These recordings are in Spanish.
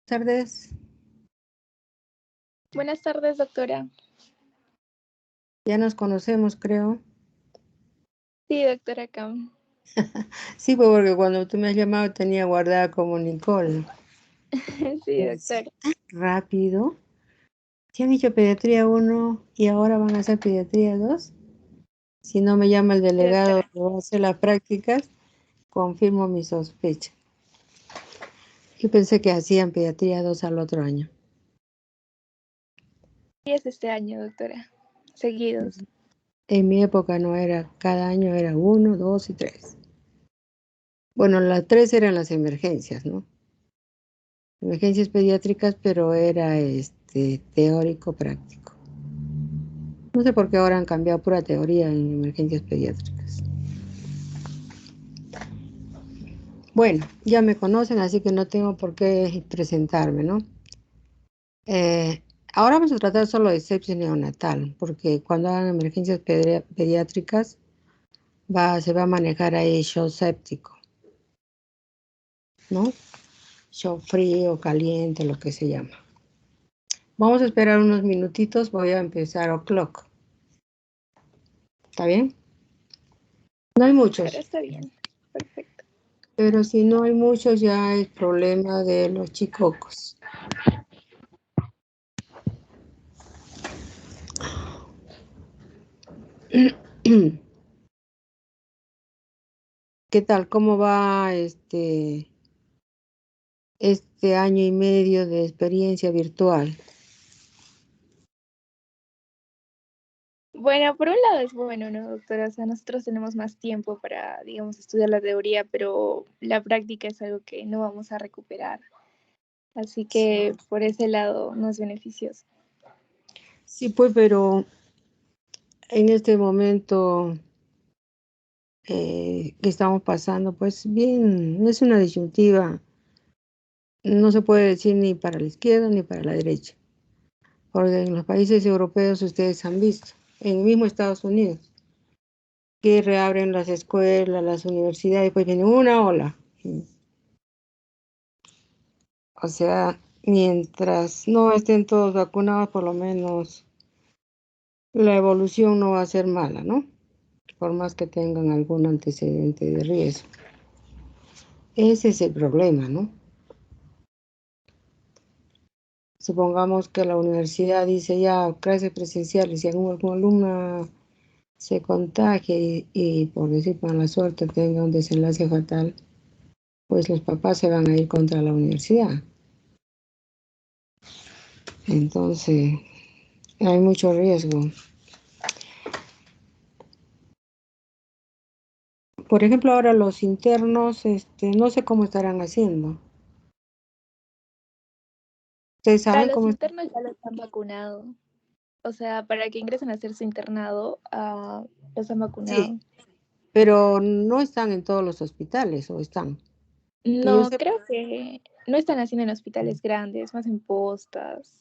Tardes. Buenas tardes, doctora. Ya nos conocemos, creo. Sí, doctora Cam. Sí, pues porque cuando tú me has llamado tenía guardada como Nicole. Sí, doctora. Rápido. ¿Ya han hecho pediatría 1 y ahora van a hacer pediatría 2? Si no me llama el delegado que va a hacer las prácticas, confirmo mi sospecha. Yo pensé que hacían pediatría 2 al otro año. Sí, es este año, doctora. Seguidos. En mi época no era, cada año era 1, 2 y 3. Bueno, las 3 eran las emergencias, ¿no? Emergencias pediátricas, pero era teórico práctico. No sé por qué ahora han cambiado pura teoría en emergencias pediátricas. Bueno, ya me conocen, así que no tengo por qué presentarme, ¿no? Ahora vamos a tratar solo de sepsis neonatal, porque cuando hagan emergencias pediátricas se va a manejar ahí shock séptico, ¿no? Shock frío, caliente, lo que se llama. Vamos a esperar unos minutitos, voy a empezar o'clock. ¿Está bien? No hay muchos. Pero está bien. Perfecto. Pero si no hay muchos, ya es problema de los chicocos. ¿Qué tal? ¿Cómo va este año y medio de experiencia virtual? Bueno, por un lado es bueno, ¿no, doctora? O sea, nosotros tenemos más tiempo para, digamos, estudiar la teoría, pero la práctica es algo que no vamos a recuperar. Así que por ese lado no es beneficioso. Sí, pues, pero en este momento que estamos pasando, pues bien, no es una disyuntiva. No se puede decir ni para la izquierda ni para la derecha. Porque en los países europeos ustedes han visto, en el mismo Estados Unidos, que reabren las escuelas, las universidades, pues viene una ola. O sea, mientras no estén todos vacunados, por lo menos la evolución no va a ser mala, ¿no? Por más que tengan algún antecedente de riesgo. Ese es el problema, ¿no? Supongamos que la universidad dice ya clases presenciales, si algún alumno se contagie y por decir mala suerte tenga un desenlace fatal, pues los papás se van a ir contra la universidad. Entonces, hay mucho riesgo. Por ejemplo, ahora los internos, no sé cómo estarán haciendo. ¿Ustedes Para saben los cómo? internos ya los han vacunado. O sea, para que ingresen a hacer su internado, los han vacunado. Sí, pero no están en todos los hospitales, ¿o están? Que yo No, sé, creo que no están haciendo en hospitales grandes, más en postas,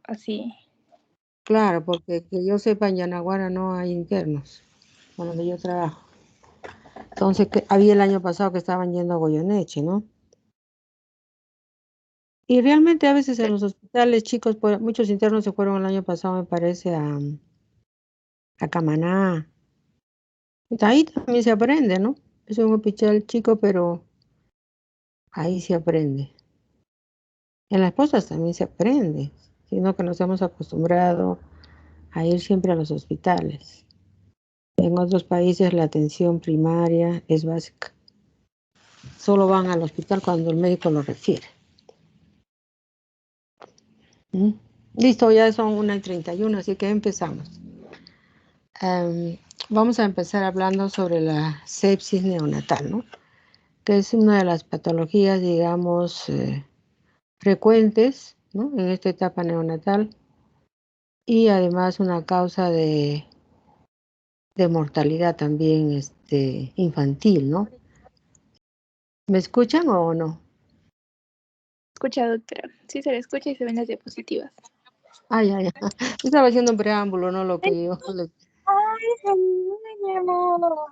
así. claro, porque que yo sepa en Yanaguara no hay internos, con donde yo trabajo. Entonces, había el año pasado que estaban yendo a Goyeneche, ¿no? Y realmente a veces en los hospitales, chicos, muchos internos se fueron el año pasado, me parece, a Camaná. Y ahí también se aprende, ¿no? Es un hospital chico, pero ahí se aprende. En las postas también se aprende, sino que nos hemos acostumbrado a ir siempre a los hospitales. En otros países la atención primaria es básica. Solo van al hospital cuando el médico lo refiere. Listo, ya son 1:31, así que empezamos. Vamos a empezar hablando sobre la sepsis neonatal, ¿no? Que es una de las patologías, digamos, frecuentes, ¿no? En esta etapa neonatal y además una causa de mortalidad también infantil, ¿no? ¿Me escuchan o no? Escucha, doctora. Sí, se le escucha y se ven las diapositivas. Ah, ya. Estaba haciendo un preámbulo, no lo que yo. Ay,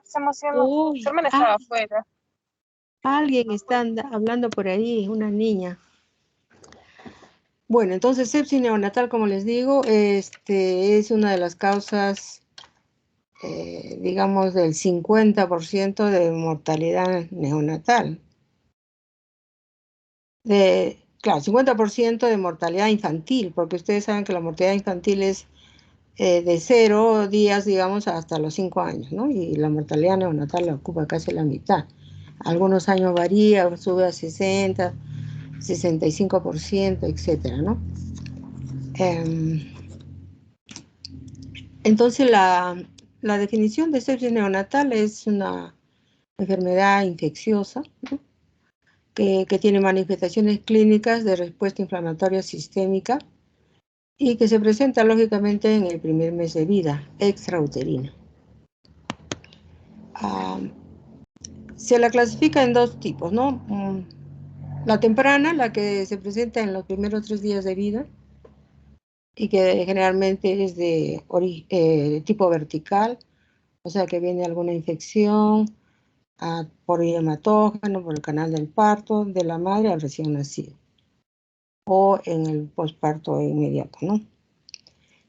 se emocionó. Carmen estaba afuera. Alguien está hablando por ahí, una niña. Bueno, entonces sepsis neonatal, como les digo, es una de las causas, digamos, del 50% de mortalidad neonatal. Claro, 50% de mortalidad infantil, porque ustedes saben que la mortalidad infantil es de 0 días, digamos, hasta los 5 años, ¿no? Y la mortalidad neonatal la ocupa casi la mitad. Algunos años varía, sube a 60, 65%, etcétera, ¿no? Entonces, la definición de sepsis neonatal es una enfermedad infecciosa, ¿no? que tiene manifestaciones clínicas de respuesta inflamatoria sistémica y que se presenta lógicamente en el primer mes de vida, extrauterina. Se la clasifica en dos tipos, ¿no? La temprana, la que se presenta en los primeros 3 días de vida y que generalmente es de tipo vertical, o sea que viene alguna infección por hematógeno, por el canal del parto, de la madre al recién nacido, o en el posparto inmediato, ¿no?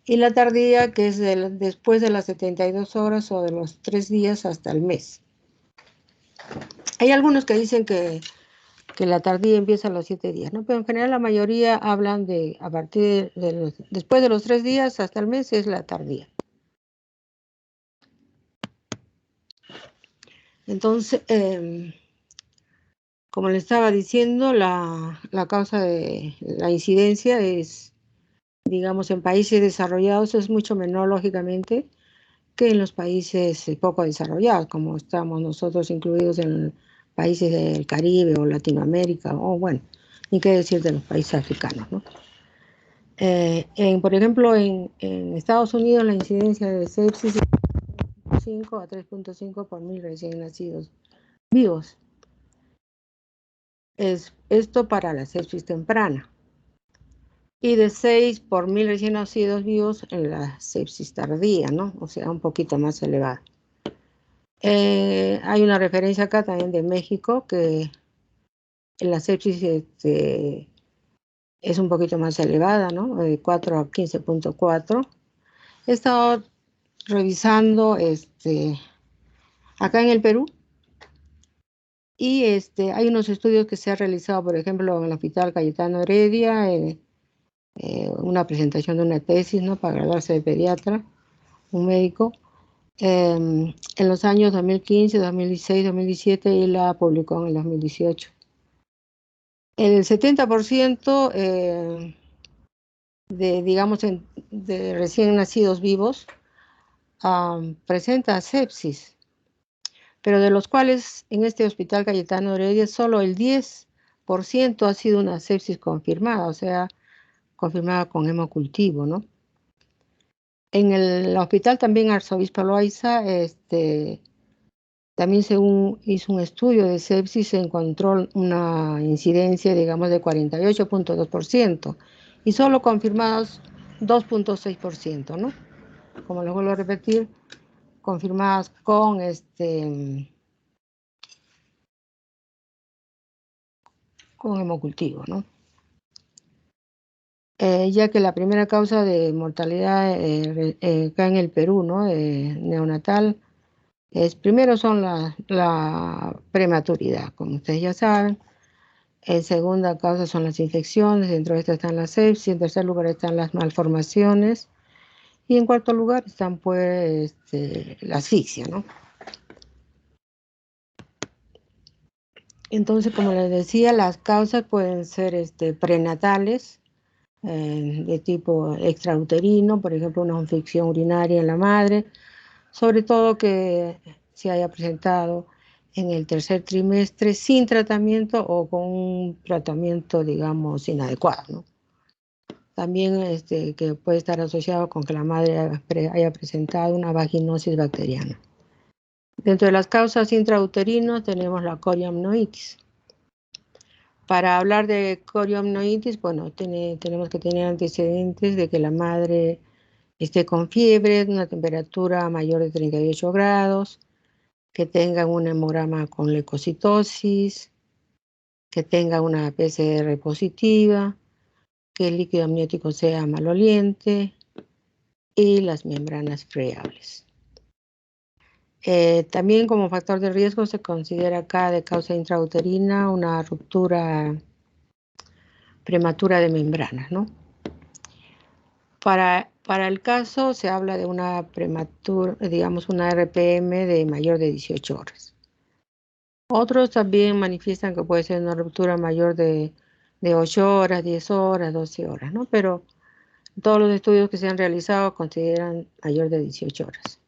Y la tardía, que es después de las 72 horas o de los 3 días hasta el mes. Hay algunos que dicen que la tardía empieza a los 7 días, ¿no? Pero en general la mayoría hablan de a partir de después de los 3 días hasta el mes es la tardía. Entonces, como le estaba diciendo, la causa de la incidencia es, digamos, en países desarrollados es mucho menor, lógicamente, que en los países poco desarrollados, como estamos nosotros incluidos en países del Caribe o Latinoamérica, o bueno, ni qué decir de los países africanos, ¿no? Por ejemplo, en Estados Unidos la incidencia de sepsis es 5 a 3.5 por 1000 recién nacidos vivos. Es esto para la sepsis temprana. Y de 6 por 1000 recién nacidos vivos en la sepsis tardía, ¿no? O sea, un poquito más elevada. Hay una referencia acá también de México, que en la sepsis es un poquito más elevada, ¿no? De 4 a 15.4. He estado revisando acá en el Perú y hay unos estudios que se han realizado, por ejemplo, en el Hospital Cayetano Heredia, una presentación de una tesis, ¿no? Para graduarse de pediatra, un médico, en los años 2015, 2016, 2017 y la publicó en el 2018. El 70% de recién nacidos vivos presenta sepsis, pero de los cuales en este Hospital Cayetano Heredia solo el 10% ha sido una sepsis confirmada, o sea, confirmada con hemocultivo, ¿no? En el hospital también Arzobispo Loaiza, también según hizo un estudio de sepsis, se encontró una incidencia, digamos, de 48.2% y solo confirmados 2.6%, ¿no? Como les vuelvo a repetir, confirmadas con hemocultivo, ¿no? Ya que la primera causa de mortalidad acá en el Perú, ¿no? Neonatal, primero son la prematuridad, como ustedes ya saben. En segunda causa son las infecciones, dentro de estas están las sepsis, en tercer lugar están las malformaciones y en cuarto lugar están pues la asfixia, ¿no? Entonces, como les decía, las causas pueden ser prenatales, de tipo extrauterino, por ejemplo, una infección urinaria en la madre, sobre todo que se haya presentado en el tercer trimestre sin tratamiento o con un tratamiento, digamos, inadecuado, ¿no? También que puede estar asociado con que la madre haya presentado una vaginosis bacteriana. Dentro de las causas intrauterinas tenemos la coriamnoitis. Para hablar de coriamnoitis, bueno, tenemos que tener antecedentes de que la madre esté con fiebre, una temperatura mayor de 38 grados, que tenga un hemograma con leucocitosis, que tenga una PCR positiva, que el líquido amniótico sea maloliente y las membranas friables. También como factor de riesgo se considera acá de causa intrauterina una ruptura prematura de membranas, ¿no? Para el caso se habla de una prematura, digamos una RPM de mayor de 18 horas. Otros también manifiestan que puede ser una ruptura mayor de 8 horas, 10 horas, 12 horas, ¿no? Pero todos los estudios que se han realizado consideran mayor de 18 horas.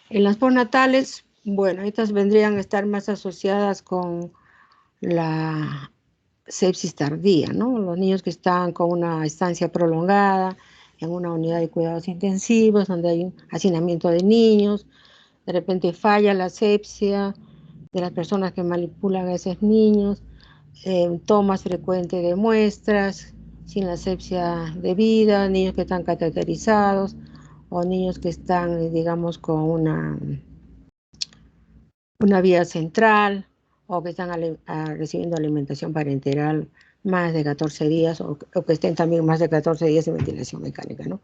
En las postnatales, bueno, estas vendrían a estar más asociadas con la sepsis tardía, ¿no? Los niños que están con una estancia prolongada en una unidad de cuidados intensivos, donde hay un hacinamiento de niños, de repente falla la asepsia de las personas que manipulan a esos niños, tomas frecuentes de muestras, sin la asepsia debida, niños que están cateterizados o niños que están, digamos, con una vía central o que están recibiendo alimentación parenteral más de 14 días o que estén también más de 14 días en ventilación mecánica, ¿no?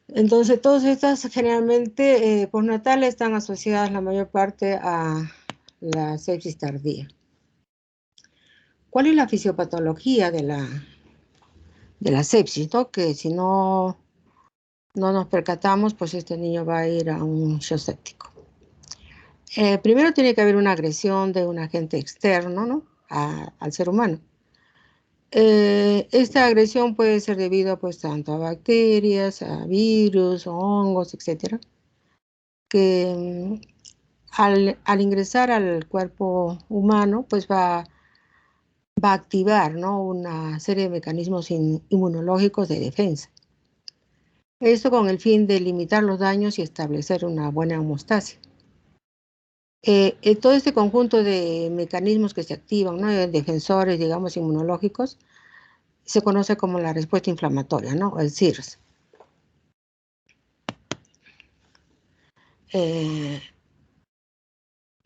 Entonces, todas estas generalmente postnatales están asociadas la mayor parte a la sepsis tardía. ¿Cuál es la fisiopatología de la sepsis, ¿no? Que si no nos percatamos, pues este niño va a ir a un shock séptico. Primero tiene que haber una agresión de un agente externo, ¿no? Al ser humano. Esta agresión puede ser debido pues tanto a bacterias, a virus, hongos, etcétera, que al ingresar al cuerpo humano pues va a activar, ¿no? Una serie de mecanismos inmunológicos de defensa. Esto con el fin de limitar los daños y establecer una buena homeostasis. Todo este conjunto de mecanismos que se activan, ¿no? Defensores, digamos, inmunológicos, se conoce como la respuesta inflamatoria, ¿no? El SIRS.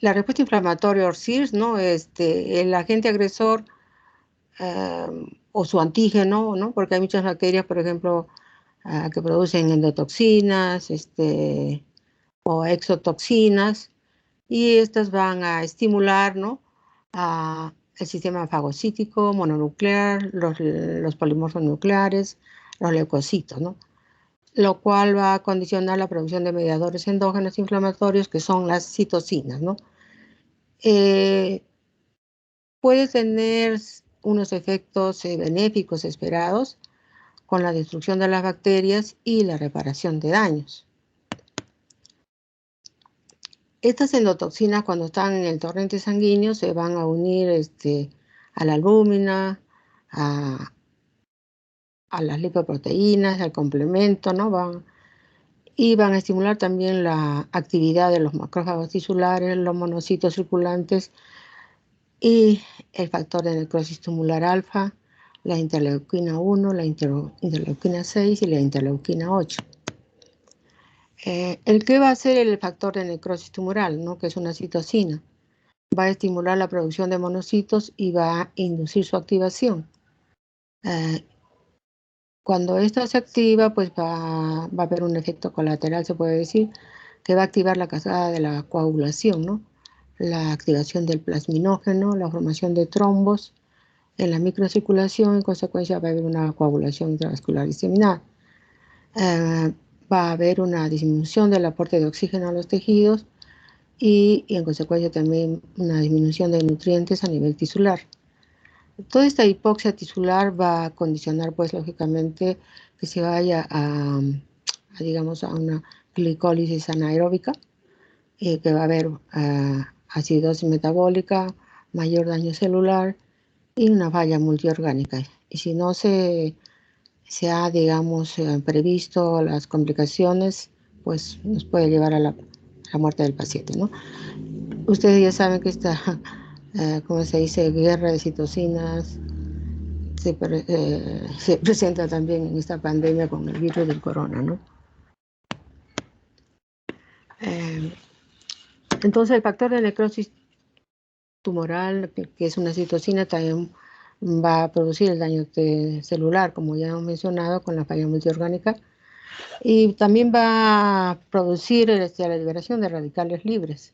La respuesta inflamatoria o SIRS, ¿no? El agente agresor o su antígeno, ¿no? Porque hay muchas bacterias, por ejemplo, que producen endotoxinas, o exotoxinas, y estas van a estimular, ¿no? El sistema fagocítico, mononuclear, los polimorfos nucleares, los leucocitos, ¿no? Lo cual va a condicionar la producción de mediadores endógenos inflamatorios que son las citocinas, ¿no? Puede tener unos efectos benéficos esperados con la destrucción de las bacterias y la reparación de daños. Estas endotoxinas, cuando están en el torrente sanguíneo, se van a unir a la albúmina, a las lipoproteínas, al complemento, ¿no? Van a estimular también la actividad de los macrófagos tisulares, los monocitos circulantes y el factor de necrosis tumular alfa, la interleuquina 1, la interleuquina 6 y la interleuquina 8. ¿El qué va a hacer el factor de necrosis tumoral, ¿no? Que es una citocina? Va a estimular la producción de monocitos y va a inducir su activación. Cuando esta se activa, pues va a haber un efecto colateral, se puede decir, que va a activar la cascada de la coagulación, ¿no? La activación del plasminógeno, la formación de trombos en la microcirculación, en consecuencia va a haber una coagulación intravascular diseminada. Va a haber una disminución del aporte de oxígeno a los tejidos y en consecuencia también una disminución de nutrientes a nivel tisular. Toda esta hipoxia tisular va a condicionar, pues, lógicamente, que se vaya digamos, a una glicólisis anaeróbica, que va a haber acidosis metabólica, mayor daño celular y una falla multiorgánica. Y si no se ha, digamos, previsto las complicaciones, pues nos puede llevar a la muerte del paciente, ¿no? Ustedes ya saben que esta, como se dice, guerra de citocinas se presenta también en esta pandemia con el virus del corona, ¿no? Entonces el factor de necrosis tumoral, que es una citocina, también va a producir el daño celular, como ya hemos mencionado, con la falla multiorgánica, y también va a producir la liberación de radicales libres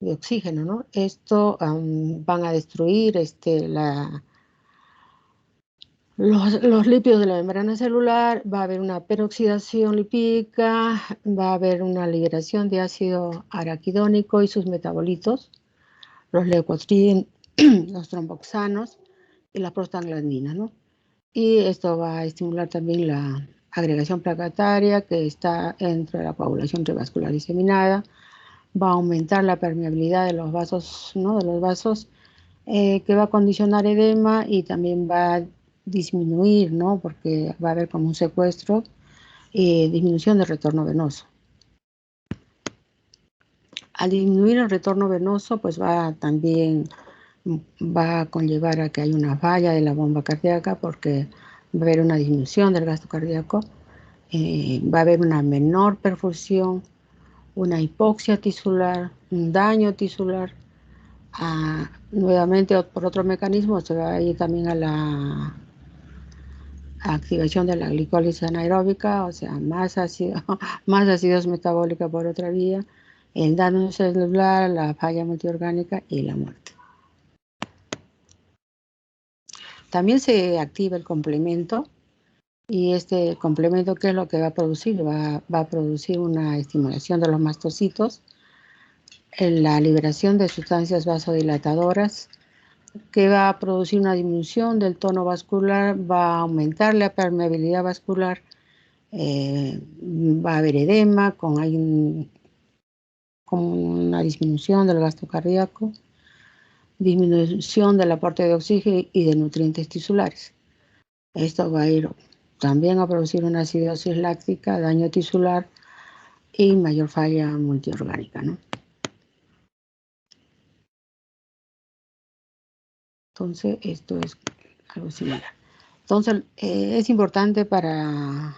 de oxígeno, ¿no? Esto van a destruir los lípidos de la membrana celular, va a haber una peroxidación lipídica, va a haber una liberación de ácido araquidónico y sus metabolitos, los leukotrienes, los tromboxanos y las prostaglandinas, ¿no? Y esto va a estimular también la agregación plaquetaria que está entre la coagulación intravascular diseminada, va a aumentar la permeabilidad de los vasos, ¿no? De los vasos, que va a condicionar edema y también va a disminuir, ¿no? Porque va a haber como un secuestro y disminución del retorno venoso. Al disminuir el retorno venoso, pues va a conllevar a que haya una falla de la bomba cardíaca porque va a haber una disminución del gasto cardíaco, va a haber una menor perfusión, una hipoxia tisular, un daño tisular. Nuevamente, por otro mecanismo, se va a ir también a la activación de la glicólisis anaeróbica, o sea, más acidosis metabólica por otra vía, el daño celular, la falla multiorgánica y la muerte. También se activa el complemento, y este complemento, ¿qué es lo que va a producir? Va a producir una estimulación de los mastocitos, la liberación de sustancias vasodilatadoras, que va a producir una disminución del tono vascular, va a aumentar la permeabilidad vascular, va a haber edema con una disminución del gasto cardíaco, disminución del aporte de oxígeno y de nutrientes tisulares. Esto va a ir también a producir una acidosis láctica, daño tisular y mayor falla multiorgánica, ¿no? Entonces, esto es algo similar. Entonces, es importante para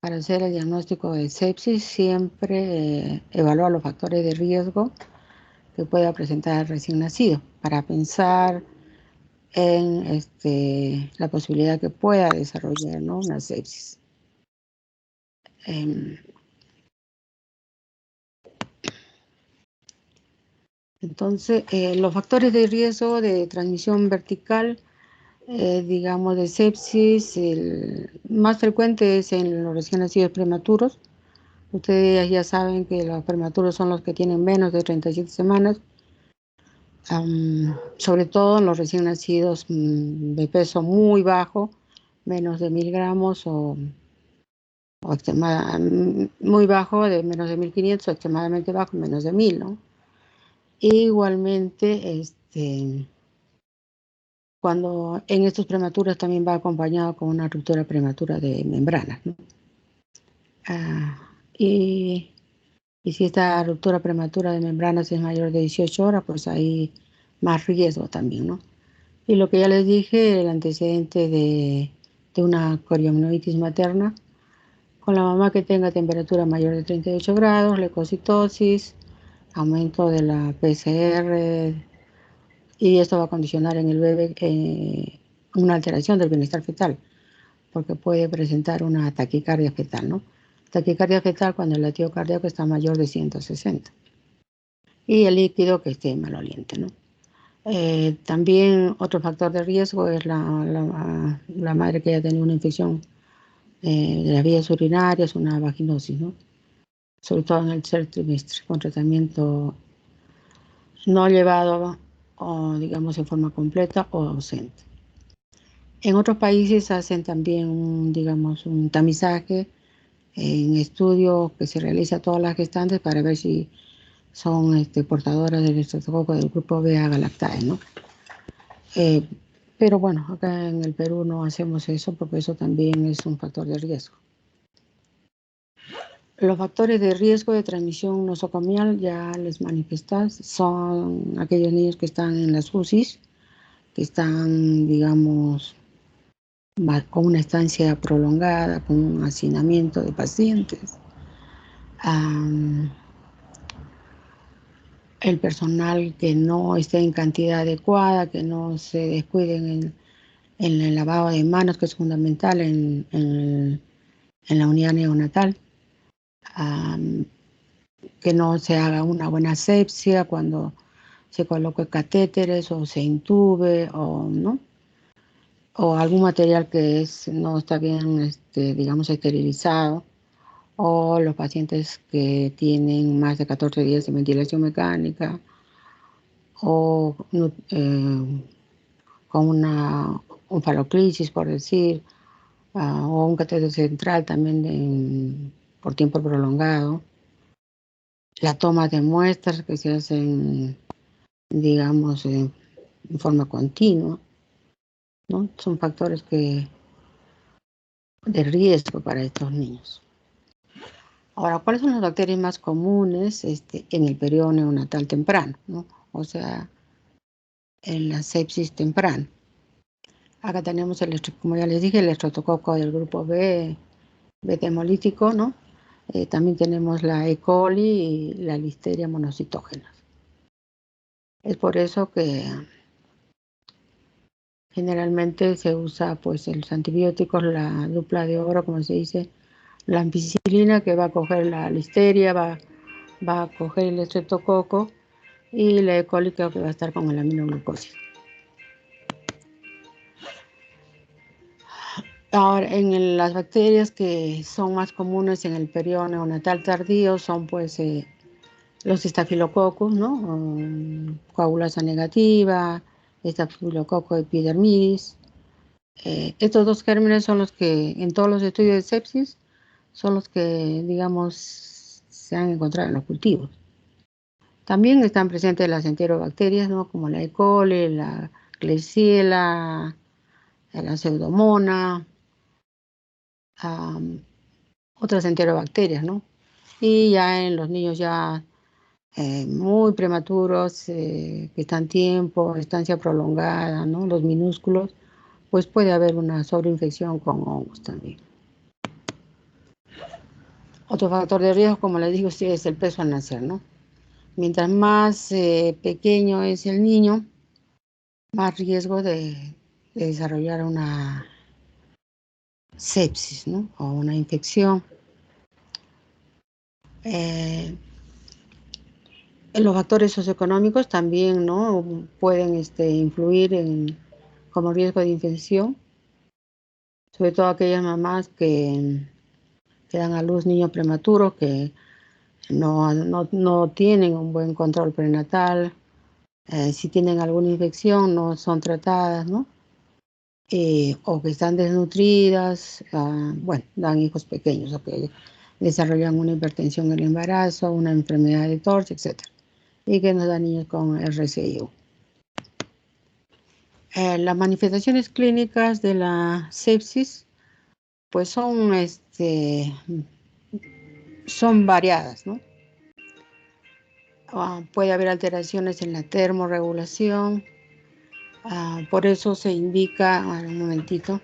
hacer el diagnóstico de sepsis siempre evaluar los factores de riesgo que pueda presentar el recién nacido para pensar en la posibilidad que pueda desarrollar, ¿no? Una sepsis. Entonces, los factores de riesgo de transmisión vertical, digamos, de sepsis, el más frecuente es en los recién nacidos prematuros. Ustedes ya saben que los prematuros son los que tienen menos de 37 semanas, sobre todo en los recién nacidos de peso muy bajo, menos de 1000 gramos o muy bajo, de menos de 1500, o extremadamente bajo, menos de 1000, ¿no? Igualmente, cuando en estos prematuros también va acompañado con una ruptura prematura de membranas, ¿no? Y si esta ruptura prematura de membranas es mayor de 18 horas, pues hay más riesgo también, ¿no? Y lo que ya les dije, el antecedente de una coriamnionitis materna, con la mamá que tenga temperatura mayor de 38 grados, leucocitosis, aumento de la PCR, y esto va a condicionar en el bebé una alteración del bienestar fetal, porque puede presentar una taquicardia fetal, ¿no? Taquicardia fetal cuando el latido cardíaco está mayor de 160. Y el líquido que esté maloliente, ¿no? También otro factor de riesgo es la madre que haya tenido una infección de las vías urinarias, una vaginosis, ¿no? Sobre todo en el tercer trimestre, con tratamiento no llevado o digamos en forma completa o ausente. En otros países hacen también un tamizaje en estudios que se realiza a todas las gestantes para ver si son portadoras del estreptococo del grupo B galactae, ¿no? Pero bueno, acá en el Perú no hacemos eso porque eso también es un factor de riesgo. Los factores de riesgo de transmisión nosocomial ya les manifesté, son aquellos niños que están en las UCIs, que están, digamos, con una estancia prolongada, con un hacinamiento de pacientes. el personal que no esté en cantidad adecuada, que no se descuiden en el lavado de manos, que es fundamental en la unidad neonatal, que no se haga una buena asepsia cuando se coloque catéteres o se intube o no, o algún material que no está bien, digamos, esterilizado, o los pacientes que tienen más de 14 días de ventilación mecánica, o con un faloclisis, por decir, o un catéter central también por tiempo prolongado. La toma de muestras que se hacen, digamos, en forma continua, ¿no? Son factores de riesgo para estos niños. Ahora, ¿cuáles son las bacterias más comunes en el periodo neonatal temprano, ¿no? O sea, en la sepsis temprana. Acá tenemos, como ya les dije, el estreptococo del grupo B, beta hemolítico, ¿no? También tenemos la E. coli y la listeria monocitógena. Es por eso que generalmente se usa pues los antibióticos, la dupla de oro, como se dice, la ampicilina, que va a coger la listeria, va a coger el estreptococo, y la E. coli creo que va a estar con el aminoglucosis. Ahora, en las bacterias que son más comunes en el periodo neonatal tardío son pues los estafilococos, ¿no? Coagulasa negativa, estafilococo epidermidis. Estos dos gérmenes son los que en todos los estudios de sepsis son los que, digamos, se han encontrado en los cultivos. También están presentes las enterobacterias, ¿no? Como la E. coli, la Klebsiella, la Pseudomonas, otras enterobacterias, ¿no? Y ya en los niños ya muy prematuros, que están tiempo, estancia prolongada, ¿no? Los minúsculos, pues puede haber una sobreinfección con hongos también. Otro factor de riesgo, como les digo, sí, es el peso al nacer, ¿no? Mientras más pequeño es el niño, más riesgo de desarrollar una sepsis, ¿no? O una infección. Los factores socioeconómicos también, ¿no? Pueden influir como riesgo de infección, sobre todo aquellas mamás que dan a luz niños prematuros, que no tienen un buen control prenatal. Si tienen alguna infección no son tratadas, ¿no? O que están desnutridas, bueno, dan hijos pequeños, o que desarrollan una hipertensión en el embarazo, una enfermedad de TORCH, etc. Y que nos dan niños con RCIU. Las manifestaciones clínicas de la sepsis pues son variadas, ¿no? Puede haber alteraciones en la termorregulación, por eso se indica, un momentito,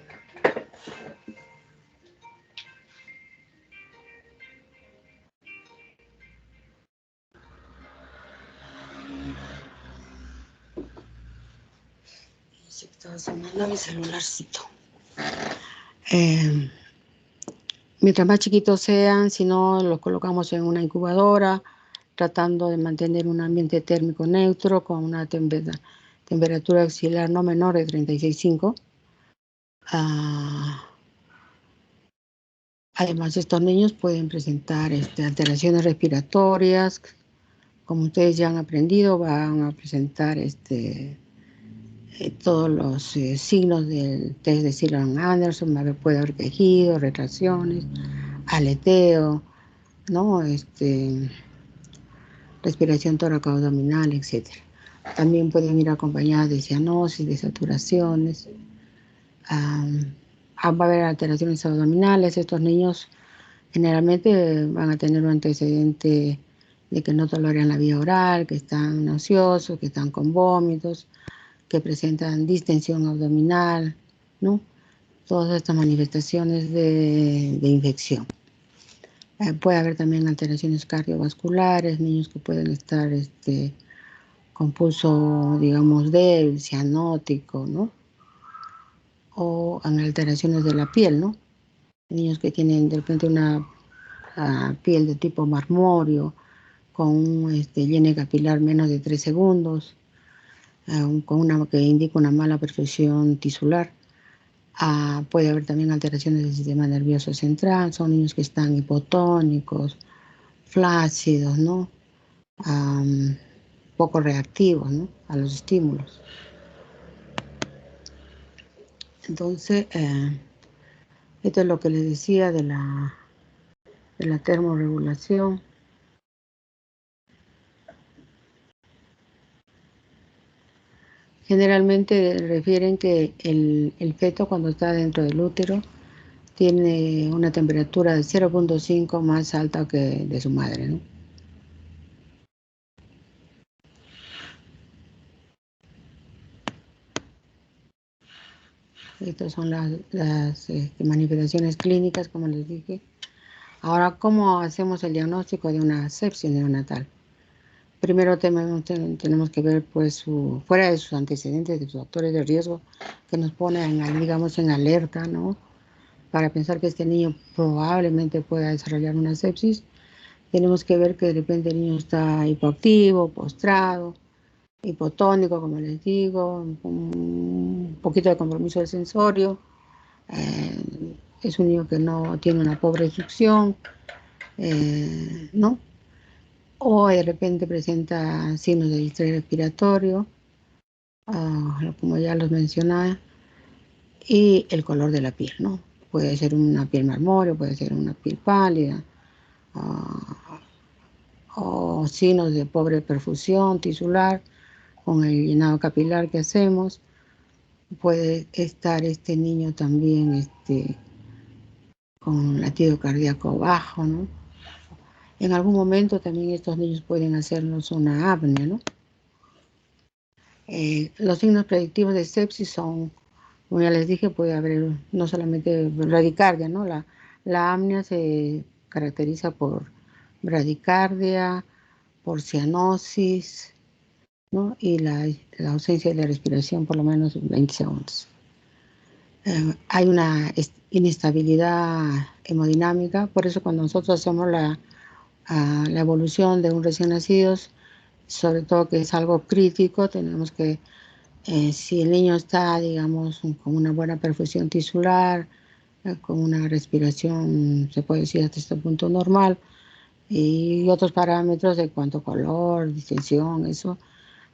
estaba sonando mi celularcito. Mientras más chiquitos sean, si no, los colocamos en una incubadora, tratando de mantener un ambiente térmico neutro con una temperatura axilar no menor de 36,5. Además, estos niños pueden presentar alteraciones respiratorias. Como ustedes ya han aprendido, van a presentar todos los signos del test de Sylvan-Anderson. Puede haber quejidos, retracciones, aleteo, ¿no? Respiración tóraco-abdominal, etc. También pueden ir acompañadas de cianosis, de saturaciones. Va a haber alteraciones abdominales. Estos niños generalmente van a tener un antecedente de que no toleran la vía oral, que están nauseosos, que están con vómitos, que presentan distensión abdominal, ¿no? Todas estas manifestaciones de infección. Puede haber también alteraciones cardiovasculares, niños que pueden estar con pulso, digamos, débil, cianótico, ¿no? O en alteraciones de la piel, ¿no? Niños que tienen de repente una piel de tipo marmóreo, con un llene capilar menos de 3 segundos, con una que indica una mala perfusión tisular. Puede haber también alteraciones del sistema nervioso central, son niños que están hipotónicos, flácidos, ¿no? Poco reactivos, ¿no? A los estímulos. Entonces, esto es lo que les decía de la termorregulación. Generalmente refieren que el feto cuando está dentro del útero tiene una temperatura de 0.5 más alta que de su madre, ¿no? Estas son las manifestaciones clínicas, como les dije. Ahora, ¿cómo hacemos el diagnóstico de una sepsis neonatal? Primero tenemos que ver, pues, fuera de sus antecedentes, de sus factores de riesgo, que nos ponen, digamos, en alerta, ¿no? Para pensar que este niño probablemente pueda desarrollar una sepsis. Tenemos que ver que de repente el niño está hipoactivo, postrado, hipotónico, como les digo, un poquito de compromiso del sensorio. Es un niño que no tiene una pobre succión, ¿no? O de repente presenta signos de distrés respiratorio, como ya los mencionaba, y el color de la piel, ¿no? Puede ser una piel marmórea, puede ser una piel pálida, o signos de pobre perfusión tisular con el llenado capilar que hacemos. Puede estar este niño también con latido cardíaco bajo, ¿no? En algún momento también estos niños pueden hacernos una apnea, ¿no? Los signos predictivos de sepsis son, como ya les dije, puede haber no solamente bradicardia, ¿no? La apnea se caracteriza por bradicardia, por cianosis, ¿no? Y la ausencia de la respiración por lo menos 20 segundos. Hay una inestabilidad hemodinámica, por eso cuando nosotros hacemos la evolución de un recién nacido, sobre todo que es algo crítico, tenemos que, si el niño está, digamos, con una buena perfusión tisular, con una respiración, se puede decir hasta este punto normal, y otros parámetros de cuanto color, distensión, eso,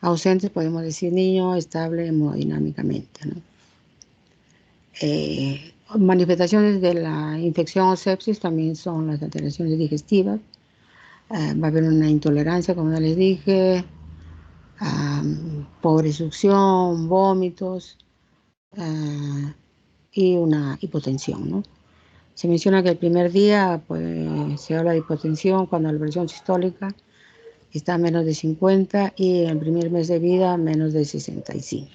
ausentes, podemos decir niño estable hemodinámicamente, ¿no? Manifestaciones de la infección o sepsis también son las alteraciones digestivas. Va a haber una intolerancia, como ya les dije, pobre succión, vómitos y una hipotensión, ¿no? Se menciona que el primer día pues, se habla de hipotensión cuando la presión sistólica está a menos de 50 y en el primer mes de vida menos de 65.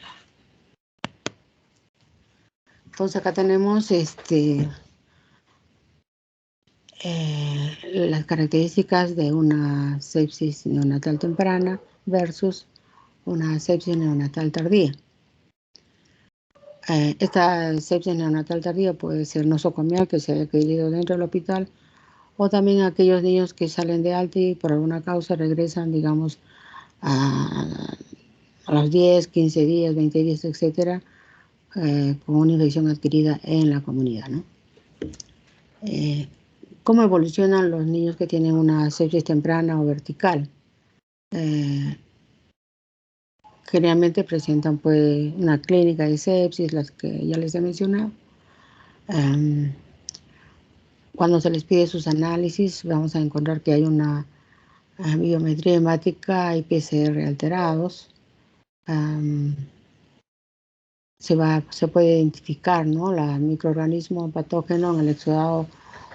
Entonces acá tenemos las características de una sepsis neonatal temprana versus una sepsis neonatal tardía. Esta sepsis neonatal tardía puede ser nosocomial, que se haya adquirido dentro del hospital, o también aquellos niños que salen de alta y por alguna causa regresan, digamos, a los 10, 15 días, 20 días, etcétera, con una infección adquirida en la comunidad, ¿no? ¿Cómo evolucionan los niños que tienen una sepsis temprana o vertical? Generalmente presentan pues una clínica de sepsis, las que ya les he mencionado. Cuando se les pide sus análisis, vamos a encontrar que hay una biometría hemática y PCR alterados. Se puede identificar, ¿no? El microorganismo patógeno en el exudado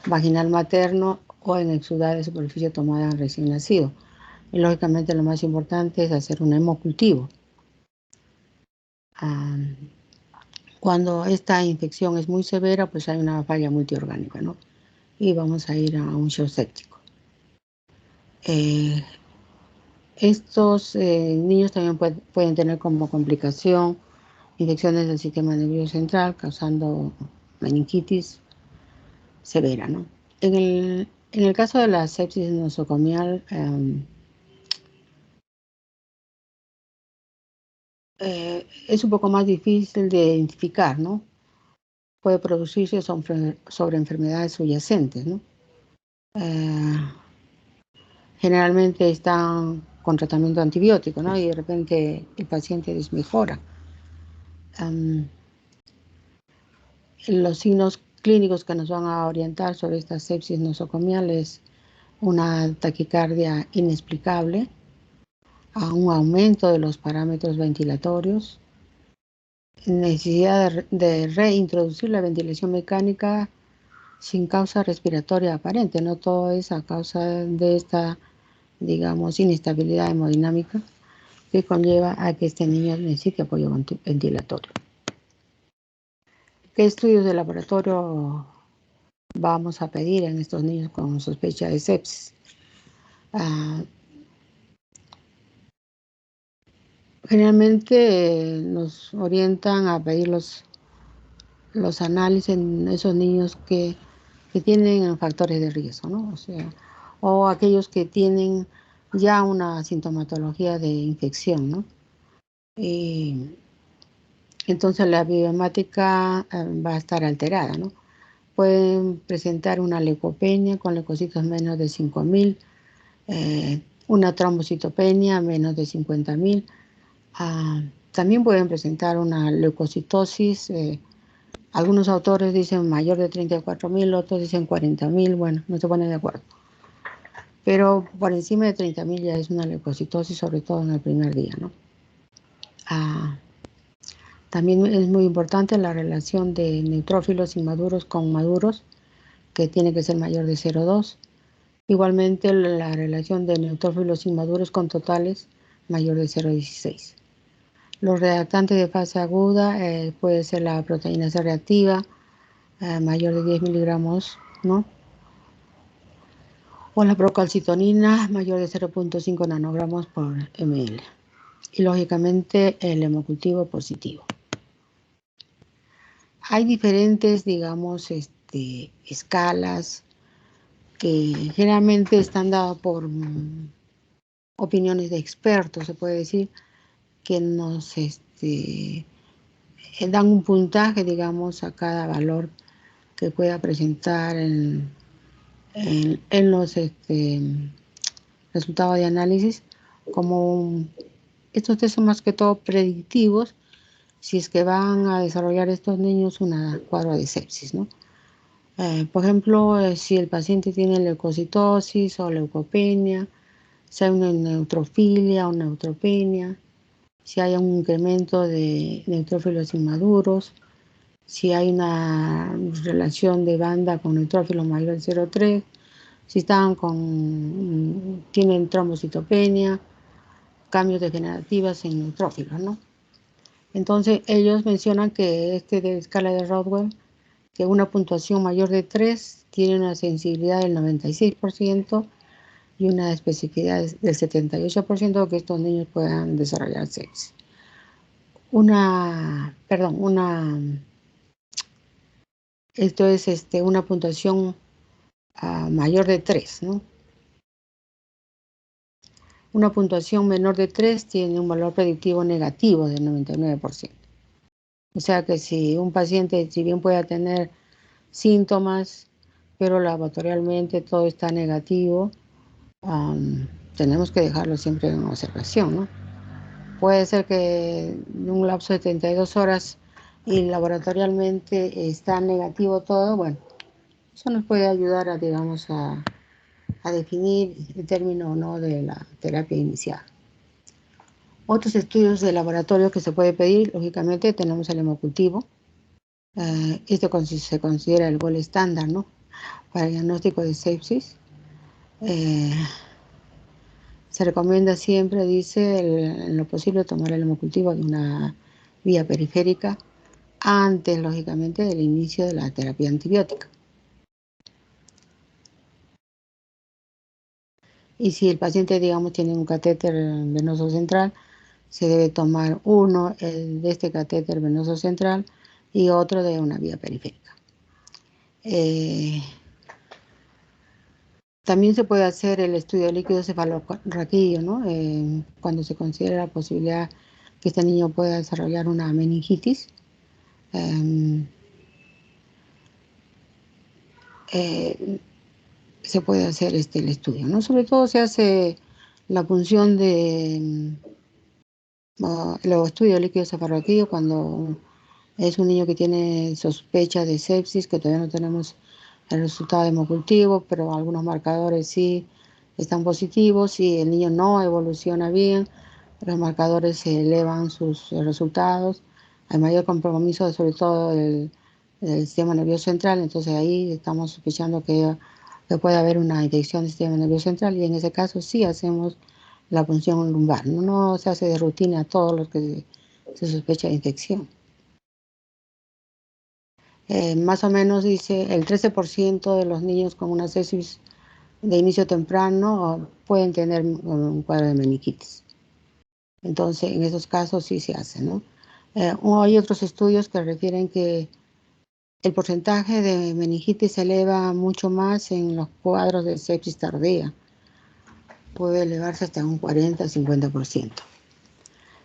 vaginal materno o en exudado de superficie tomada en recién nacido. Y lógicamente lo más importante es hacer un hemocultivo. Cuando esta infección es muy severa, pues hay una falla multiorgánica, ¿no? Y vamos a ir a un shock séptico. Estos niños también pueden tener como complicación infecciones del sistema nervioso central, causando meningitis severa, ¿no? En el caso de la sepsis nosocomial, es un poco más difícil de identificar, ¿no? Puede producirse sobre enfermedades subyacentes, ¿no? Generalmente están con tratamiento antibiótico, ¿no? Y de repente el paciente desmejora. Los signos clínicos que nos van a orientar sobre esta sepsis nosocomial es una taquicardia inexplicable, a un aumento de los parámetros ventilatorios, necesidad de reintroducir la ventilación mecánica sin causa respiratoria aparente, no todo es a causa de esta, digamos, inestabilidad hemodinámica que conlleva a que este niño necesite apoyo ventilatorio. ¿Qué estudios de laboratorio vamos a pedir en estos niños con sospecha de sepsis? Generalmente nos orientan a pedir los análisis en esos niños que tienen factores de riesgo, ¿no? O aquellos que tienen ya una sintomatología de infección, ¿no? Entonces la biohemática va a estar alterada, ¿no? Pueden presentar una leucopenia con leucocitos menos de 5.000, una trombocitopenia menos de 50.000. También pueden presentar una leucocitosis. Algunos autores dicen mayor de 34.000, otros dicen 40.000. Bueno, no se ponen de acuerdo. Pero por encima de 30.000 ya es una leucocitosis, sobre todo en el primer día, ¿no? También es muy importante la relación de neutrófilos inmaduros con maduros, que tiene que ser mayor de 0,2. Igualmente la relación de neutrófilos inmaduros con totales mayor de 0,16. Los reactantes de fase aguda puede ser la proteína C reactiva mayor de 10 miligramos, ¿no? O la procalcitonina mayor de 0,5 nanogramos por ml. Y lógicamente el hemocultivo positivo. Hay diferentes, digamos, escalas que generalmente están dadas por opiniones de expertos, se puede decir, que nos dan un puntaje, digamos, a cada valor que pueda presentar en los resultados de análisis. Como estos test son más que todo predictivos si es que van a desarrollar estos niños una cuadro de sepsis, ¿no? Por ejemplo, si el paciente tiene leucocitosis o leucopenia, si hay una neutrofilia o neutropenia, si hay un incremento de neutrófilos inmaduros, si hay una relación de banda con neutrófilos mayor de 0,3, si tienen trombocitopenia, cambios degenerativos en neutrófilos, ¿no? Entonces, ellos mencionan que de escala de Rodwell, que una puntuación mayor de 3 tiene una sensibilidad del 96% y una especificidad del 78% que estos niños puedan desarrollar sepsis. Esto es una puntuación mayor de 3, ¿no? Una puntuación menor de 3 tiene un valor predictivo negativo del 99%. O sea que si un paciente, si bien pueda tener síntomas, pero laboratorialmente todo está negativo, tenemos que dejarlo siempre en observación, ¿no? Puede ser que en un lapso de 32 horas y laboratorialmente está negativo todo, bueno, eso nos puede ayudar a, digamos, a definir el término o no de la terapia inicial. Otros estudios de laboratorio que se puede pedir, lógicamente tenemos el hemocultivo. Se considera el gol estándar, ¿no?, para el diagnóstico de sepsis. Se recomienda siempre, dice, en lo posible tomar el hemocultivo de una vía periférica antes, lógicamente, del inicio de la terapia antibiótica. Y si el paciente, digamos, tiene un catéter venoso central, se debe tomar uno de este catéter venoso central y otro de una vía periférica. También se puede hacer el estudio de líquido cefalorraquídeo, ¿no? Cuando se considera la posibilidad que este niño pueda desarrollar una meningitis. Se puede hacer el estudio, ¿no? Sobre todo se hace la punción de los estudios de líquido cefalorraquídeo cuando es un niño que tiene sospecha de sepsis, que todavía no tenemos el resultado de hemocultivo, pero algunos marcadores sí están positivos y el niño no evoluciona bien, los marcadores se elevan sus resultados, hay mayor compromiso sobre todo del sistema nervioso central, entonces ahí estamos sospechando que puede haber una infección del sistema nervioso central y en ese caso sí hacemos la punción lumbar, no se hace de rutina a todos los que se sospecha de infección. Más o menos dice el 13% de los niños con una sepsis de inicio temprano pueden tener un cuadro de meningitis. Entonces, en esos casos sí se hace, ¿no? Hay otros estudios que refieren que el porcentaje de meningitis se eleva mucho más en los cuadros de sepsis tardía. Puede elevarse hasta un 40-50%.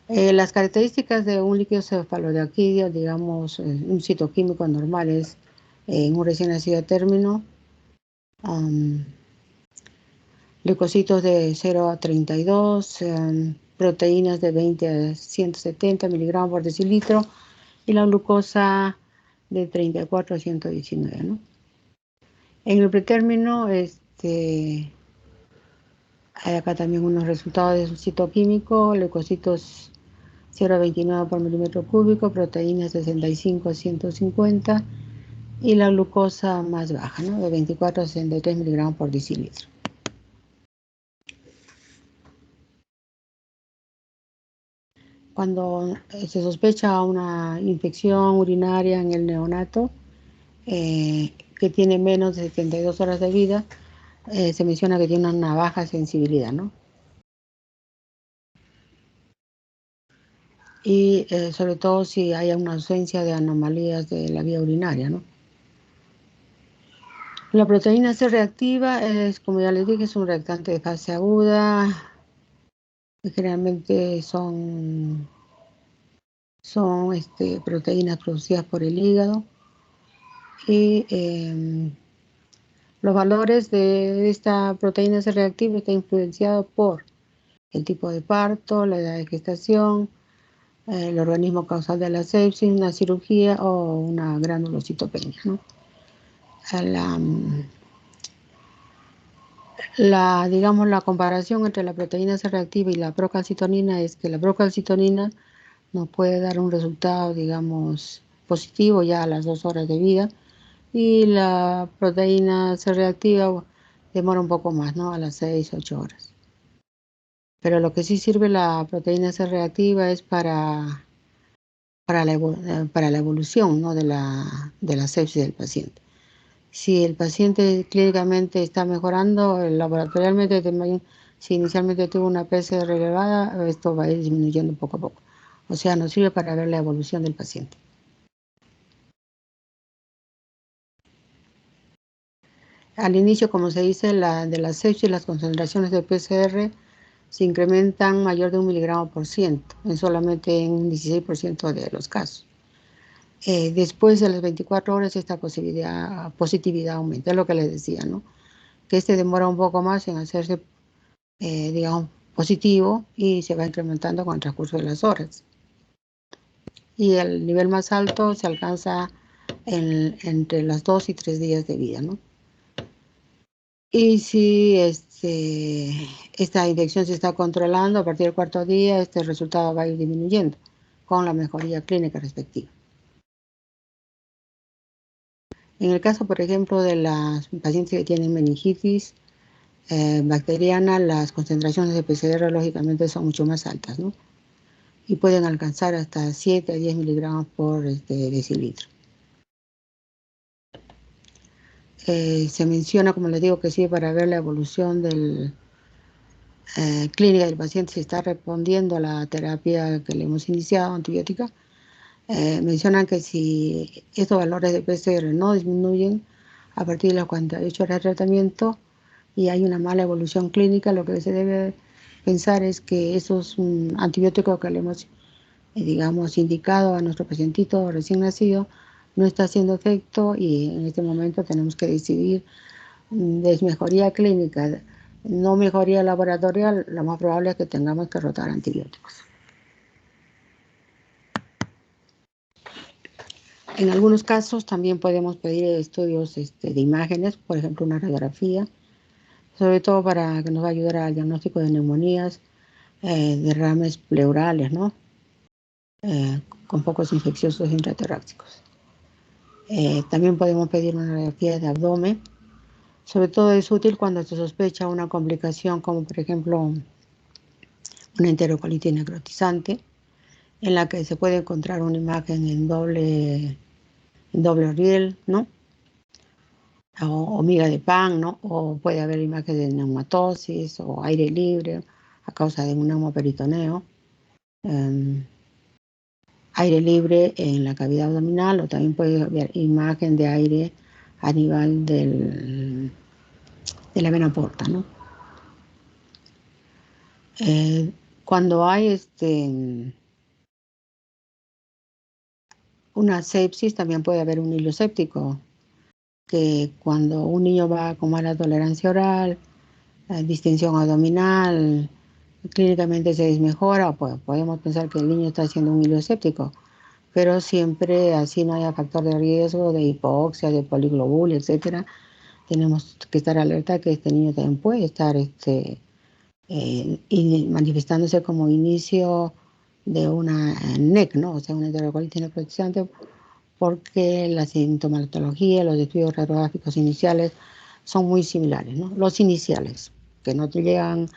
Las características de un líquido cefalorraquídeo, digamos, un citoquímico normal es en un recién nacido a término, leucocitos de 0 a 32, proteínas de 20 a 170 miligramos por decilitro y la glucosa de 34 a 119, ¿no? En el pretérmino, hay acá también unos resultados de su citoquímico, leucocitos 0,29 por milímetro cúbico, proteínas 65 a 150 y la glucosa más baja, ¿no? De 24 a 63 miligramos por decilitro. Cuando se sospecha una infección urinaria en el neonato que tiene menos de 72 horas de vida, se menciona que tiene una baja sensibilidad, ¿no? Y sobre todo si hay una ausencia de anomalías de la vía urinaria, ¿no? La proteína C reactiva es, como ya les dije, es un reactante de fase aguda. Generalmente son proteínas producidas por el hígado. Y los valores de esta proteína C reactiva están influenciados por el tipo de parto, la edad de gestación, el organismo causal de la sepsis, una cirugía o una granulocitopenia, ¿no? Digamos, la comparación entre la proteína C reactiva y la procalcitonina es que la procalcitonina nos puede dar un resultado, digamos, positivo ya a las 2 horas de vida y la proteína C reactiva demora un poco más, ¿no? A las 6-8 horas. Pero lo que sí sirve la proteína C reactiva es para la evolución, ¿no? de la sepsis del paciente. Si el paciente clínicamente está mejorando, laboratorialmente, si inicialmente tuvo una PCR elevada, esto va a ir disminuyendo poco a poco. O sea, nos sirve para ver la evolución del paciente. Al inicio, como se dice, de la sepsis, las concentraciones de PCR se incrementan mayor de 1 miligramo por ciento, solamente en un 16% de los casos. Después de las 24 horas esta positividad aumenta, es lo que les decía, ¿no? Que demora un poco más en hacerse, digamos, positivo y se va incrementando con el transcurso de las horas. Y el nivel más alto se alcanza entre las 2 y 3 días de vida, ¿no? Y si esta infección se está controlando, a partir del 4.º día, este resultado va a ir disminuyendo con la mejoría clínica respectiva. En el caso, por ejemplo, de las pacientes que tienen meningitis bacteriana, las concentraciones de PCR lógicamente son mucho más altas, ¿no? Y pueden alcanzar hasta 7 a 10 miligramos por decilitro. Se menciona, como les digo, que sirve para ver la evolución del clínica del paciente si está respondiendo a la terapia que le hemos iniciado, antibiótica, mencionan que si estos valores de PCR no disminuyen a partir de las 48 horas de tratamiento y hay una mala evolución clínica, lo que se debe pensar es que esos antibióticos que le hemos, digamos, indicado a nuestro pacientito recién nacido no está haciendo efecto y en este momento tenemos que decidir desmejoría clínica, no mejoría laboratorial, lo más probable es que tengamos que rotar antibióticos. En algunos casos también podemos pedir estudios de imágenes, por ejemplo una radiografía, sobre todo para que nos va a ayudar al diagnóstico de neumonías, derrames pleurales, ¿no? Con focos infecciosos intratorácicos. También podemos pedir una radiografía de abdomen. Sobre todo es útil cuando se sospecha una complicación como por ejemplo una enterocolitis necrotizante, en la que se puede encontrar una imagen en doble riel, ¿no? O miga de pan, ¿no? O puede haber imagen de neumatosis o aire libre a causa de un neumoperitoneo. Aire libre en la cavidad abdominal, o también puede haber imagen de aire a nivel de la vena porta, ¿no? Cuando hay una sepsis, también puede haber un hilo séptico, que cuando un niño va con mala tolerancia oral, distensión abdominal, clínicamente se desmejora, pues podemos pensar que el niño está haciendo un hilo séptico, pero siempre así no haya factor de riesgo de hipoxia, de poliglobulia, etcétera. Tenemos que estar alerta que este niño también puede estar manifestándose como inicio de una NEC, ¿no? O sea, una enterocolitis necrotizante, porque la sintomatología, los estudios radiográficos iniciales son muy similares, ¿no? Los iniciales, que no te llegan,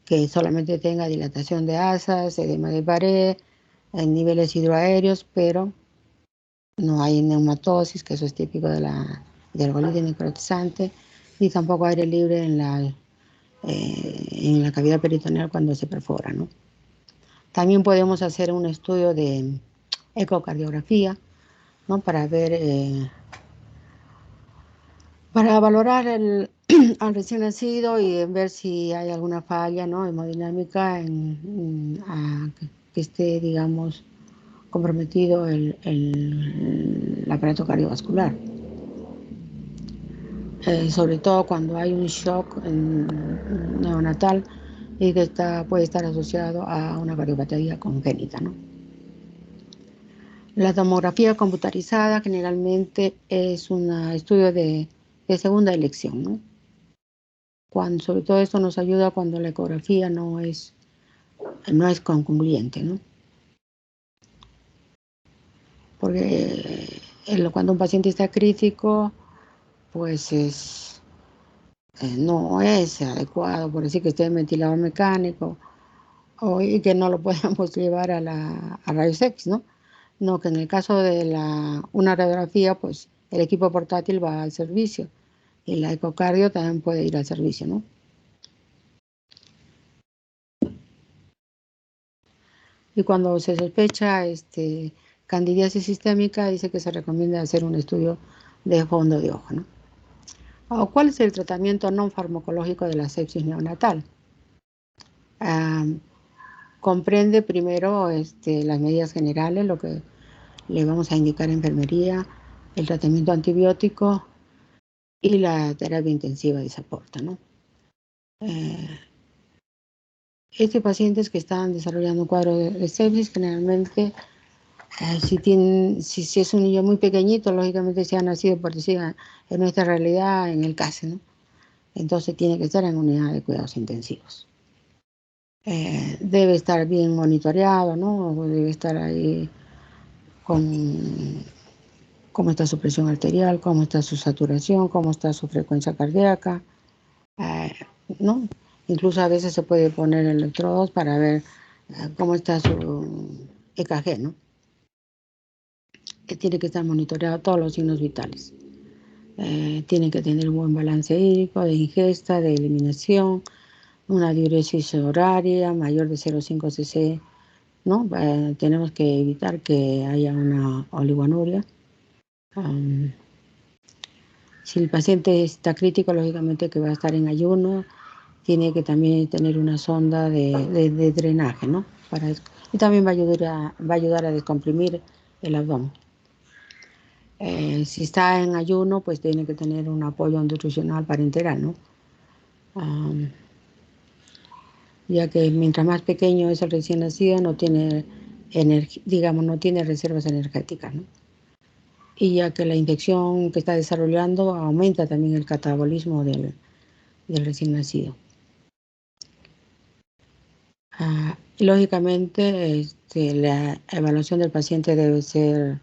que solamente tenga dilatación de asas, edema de pared, en niveles hidroaéreos, pero no hay neumatosis, que eso es típico de la enterocolitis necrotizante, ni tampoco aire libre en la cavidad peritoneal cuando se perfora, ¿no? También podemos hacer un estudio de ecocardiografía, ¿no? Para ver, para valorar al recién nacido y ver si hay alguna falla, ¿no? Hemodinámica que esté, digamos, comprometido el aparato cardiovascular. Sobre todo cuando hay un shock neonatal y que puede estar asociado a una cardiopatía congénita, ¿no? La tomografía computarizada generalmente es un estudio de segunda elección, ¿no? Sobre todo esto nos ayuda cuando la ecografía no es concluyente, ¿no? Porque cuando un paciente está crítico, pues no es adecuado, por decir que esté en ventilador mecánico y que no lo podamos llevar a rayos X, ¿no? No, que en el caso de una radiografía, pues el equipo portátil va al servicio y la ecocardio también puede ir al servicio, ¿no? Y cuando se sospecha candidiasis sistémica, dice que se recomienda hacer un estudio de fondo de ojo, ¿no? ¿Cuál es el tratamiento no farmacológico de la sepsis neonatal? Comprende primero las medidas generales, lo que le vamos a indicar en enfermería, el tratamiento antibiótico y la terapia intensiva de soporte, ¿no? Estos pacientes que están desarrollando un cuadro de sepsis, generalmente, si es un niño muy pequeñito, lógicamente se ha nacido, por decir, en nuestra realidad, en el CASE, ¿no? Entonces tiene que estar en unidad de cuidados intensivos. Debe estar bien monitoreado, ¿no? Debe estar ahí con cómo está su presión arterial, cómo está su saturación, cómo está su frecuencia cardíaca, ¿no? Incluso a veces se puede poner electrodos para ver cómo está su EKG, ¿no? Que tiene que estar monitoreado todos los signos vitales. Tiene que tener un buen balance hídrico, de ingesta, de eliminación, una diuresis horaria mayor de 0,5 cc, ¿no? Tenemos que evitar que haya una oligonuria. Si el paciente está crítico, lógicamente que va a estar en ayuno, tiene que también tener una sonda de drenaje, ¿no? Y también va a ayudar a descomprimir el abdomen. Si está en ayuno, pues tiene que tener un apoyo nutricional parenteral, ¿no? Ya que mientras más pequeño es el recién nacido, no tiene no tiene reservas energéticas, ¿no? Y ya que la infección que está desarrollando aumenta también el catabolismo del recién nacido. Lógicamente, la evaluación del paciente debe ser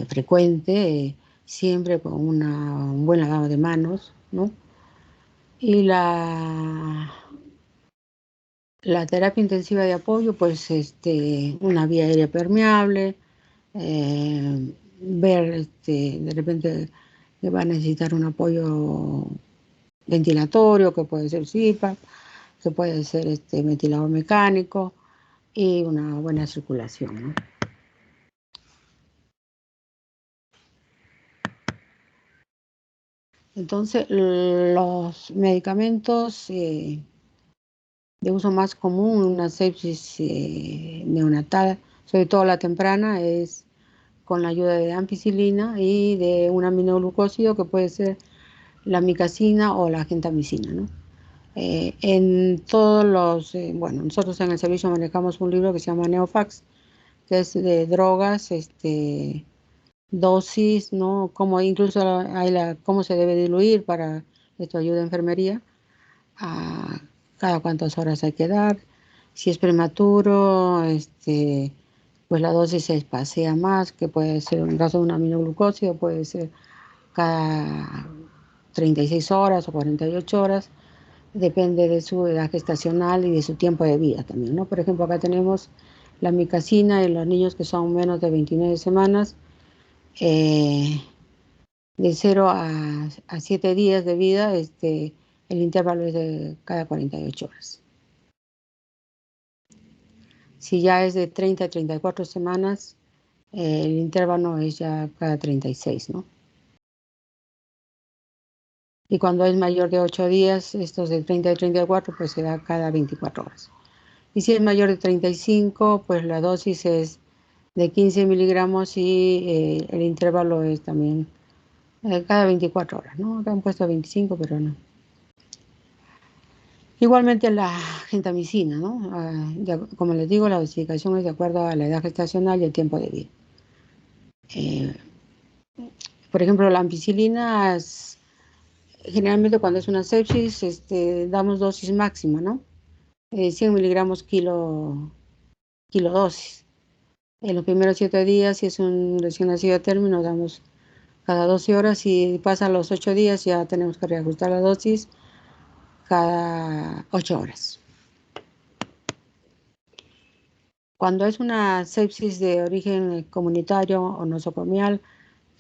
frecuente, siempre con un buen lavado de manos, ¿no? Y la terapia intensiva de apoyo, pues una vía aérea permeable, ver de repente que va a necesitar un apoyo ventilatorio, que puede ser CPAP, que puede ser ventilador mecánico y una buena circulación, ¿no? Entonces, los medicamentos de uso más común en una sepsis neonatal, sobre todo la temprana, es con la ayuda de ampicilina y de un aminoglucósido que puede ser la amicacina o la gentamicina, ¿no? En todos los, bueno, nosotros en el servicio manejamos un libro que se llama Neofax, que es de drogas, dosis, ¿no? Como incluso hay cómo se debe diluir para esto ayuda a enfermería, a cada cuántas horas hay que dar, si es prematuro, pues la dosis se espacea más, que puede ser en caso de un aminoglucósido, puede ser cada 36 horas o 48 horas, depende de su edad gestacional y de su tiempo de vida también, ¿no? Por ejemplo, acá tenemos la amicacina en los niños que son menos de 29 semanas, de 0 a 7 días de vida, el intervalo es de cada 48 horas. Si ya es de 30 a 34 semanas, el intervalo es ya cada 36, ¿no? Y cuando es mayor de 8 días, estos de 30 a 34, pues se da cada 24 horas. Y si es mayor de 35, pues la dosis es de 15 miligramos y el intervalo es también cada 24 horas, ¿no? Acá han puesto 25, pero no. Igualmente la gentamicina, ¿no? Como les digo, la dosificación es de acuerdo a la edad gestacional y el tiempo de vida. Por ejemplo, la ampicilina, generalmente cuando es una sepsis, damos dosis máxima, ¿no? 100 miligramos kilodosis. En los primeros 7 días, si es un recién nacido a término, damos cada 12 horas. Y pasan los 8 días, ya tenemos que reajustar la dosis cada 8 horas. Cuando es una sepsis de origen comunitario o nosocomial,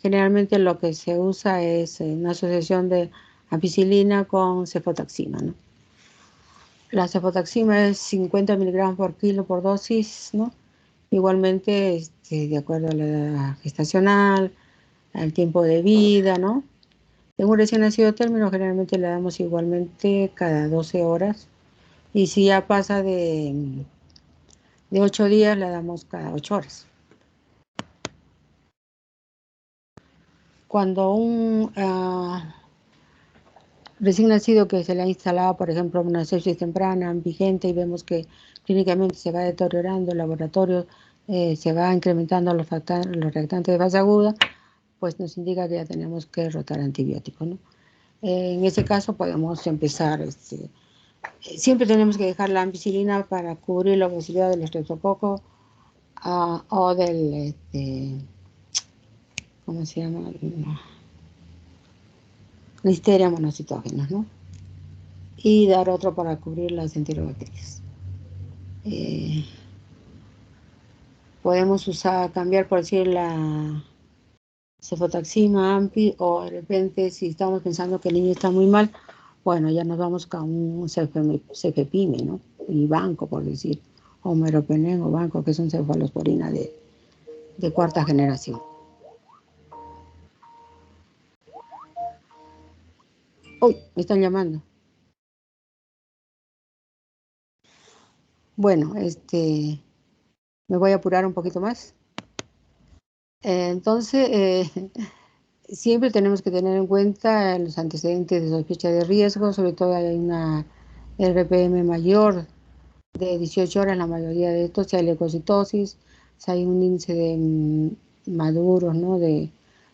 generalmente lo que se usa es una asociación de ampicilina con cefotaxima, ¿no? La cefotaxima es 50 miligramos por kilo por dosis, ¿no? Igualmente, de acuerdo a la edad gestacional, al tiempo de vida, ¿no? En un recién nacido término, generalmente le damos igualmente cada 12 horas. Y si ya pasa de 8 días, le damos cada 8 horas. Cuando un recién nacido que se le ha instalado, por ejemplo, una sepsis temprana, vigente, y vemos que clínicamente se va deteriorando, el laboratorio se va incrementando los reactantes de fase aguda, pues nos indica que ya tenemos que rotar antibióticos, ¿no? En ese caso podemos empezar, siempre tenemos que dejar la ampicilina para cubrir la posibilidad del estreptococo o del, ¿cómo se llama? Listeria monocitógenos, ¿no? Y dar otro para cubrir las enterobacterias. Podemos cambiar, por decir, la cefotaxima, ampi, o de repente, si estamos pensando que el niño está muy mal, bueno, ya nos vamos con un cefepime, ¿no? Y banco, por decir, o meropenem o banco, que es un cefalosporina de cuarta generación. Uy, me están llamando. Bueno, me voy a apurar un poquito más. Entonces, siempre tenemos que tener en cuenta los antecedentes de sospecha de riesgo, sobre todo hay una RPM mayor de 18 horas, la mayoría de estos, si hay leucocitosis, si hay un índice de maduros, ¿no? De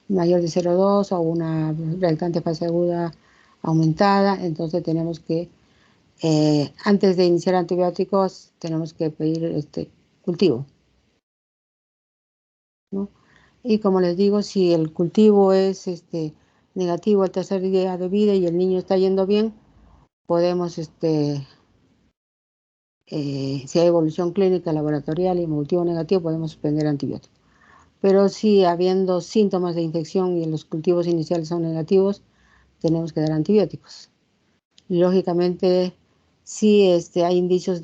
mayor de 0,2 o una reactante fase aguda aumentada, entonces tenemos que, antes de iniciar antibióticos, tenemos que pedir cultivo, ¿no? Y como les digo, si el cultivo es negativo al tercer día de vida y el niño está yendo bien, podemos, si hay evolución clínica laboratorial y cultivo negativo, podemos suspender antibióticos. Pero si habiendo síntomas de infección y los cultivos iniciales son negativos, tenemos que dar antibióticos. Lógicamente, si hay indicios